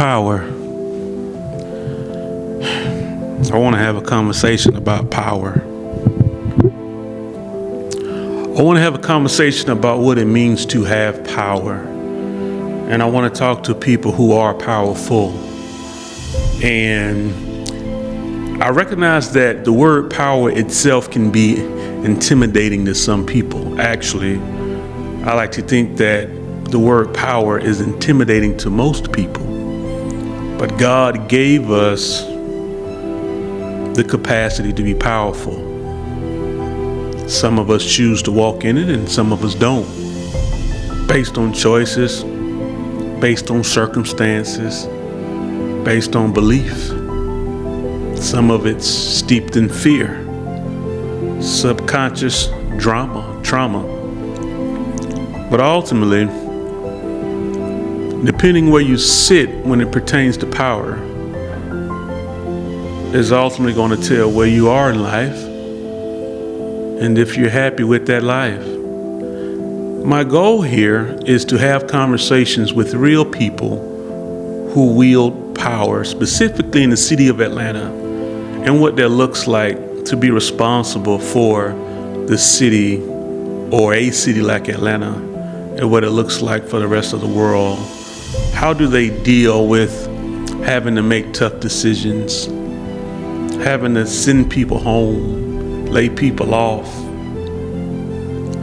Power. I want to have a conversation about power. I want to have a conversation about what it means to have power. And I want to talk to people who are powerful. And I recognize that the word power itself can be intimidating to some people. Actually, I like to think that the word power is intimidating to most people. But God gave us the capacity to be powerful. Some of us choose to walk in it and some of us don't. Based on choices, based on circumstances, based on beliefs. Some of it's steeped in fear, subconscious trauma. But ultimately, depending where you sit when it pertains to power, is ultimately going to tell where you are in life and if you're happy with that life. My goal here is to have conversations with real people who wield power, specifically in the city of Atlanta, and what that looks like to be responsible for the city or a city like Atlanta, and what it looks like for the rest of the world. How do they deal with having to make tough decisions, having to send people home, lay people off?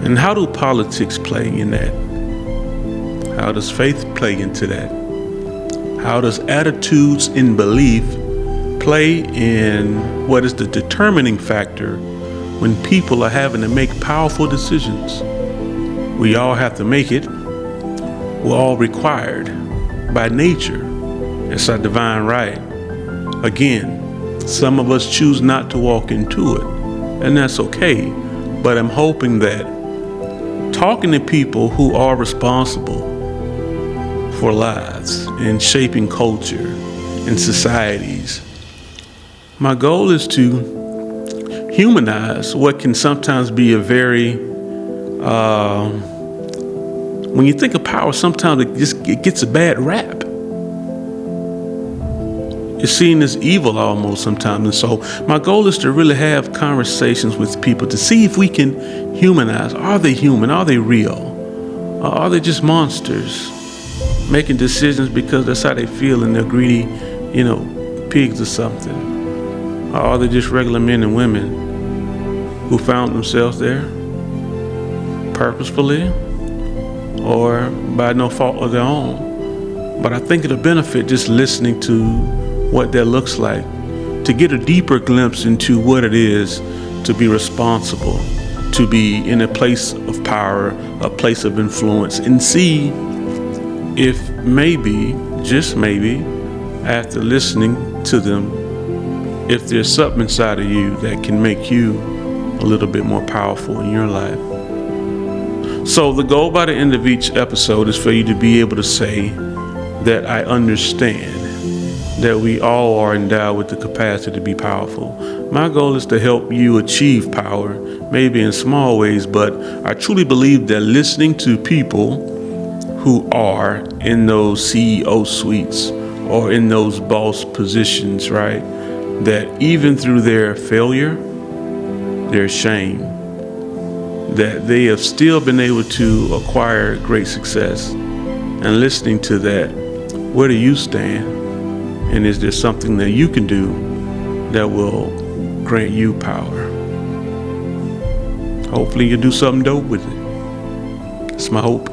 And how do politics play in that? How does faith play into that? How does attitudes and belief play in what is the determining factor when people are having to make powerful decisions? We all have to make it. We're all required by nature. It's our divine right. Again, some of us choose not to walk into it, and that's okay. But I'm hoping that talking to people who are responsible for lives and shaping culture and societies, my goal is to humanize what can sometimes be a very, when you think of power, sometimes it gets a bad rap. It's seen as evil almost sometimes. And so my goal is to really have conversations with people to see if we can humanize. Are they human? Are they real? Or are they just monsters making decisions because that's how they feel and they're greedy, pigs or something? Or are they just regular men and women who found themselves there purposefully or by no fault of their own? But I think it'll benefit just listening to what that looks like, to get a deeper glimpse into what it is to be responsible, to be in a place of power, a place of influence, and see if maybe, just maybe, after listening to them, if there's something inside of you that can make you a little bit more powerful in your life. So the goal by the end of each episode is for you to be able to say that I understand that we all are endowed with the capacity to be powerful. My goal is to help you achieve power, maybe in small ways, but I truly believe that listening to people who are in those CEO suites or in those boss positions, right, that even through their failure, their shame, that they have still been able to acquire great success. And listening to that, where do you stand? And is there something that you can do that will grant you power? Hopefully you'll do something dope with it. That's my hope.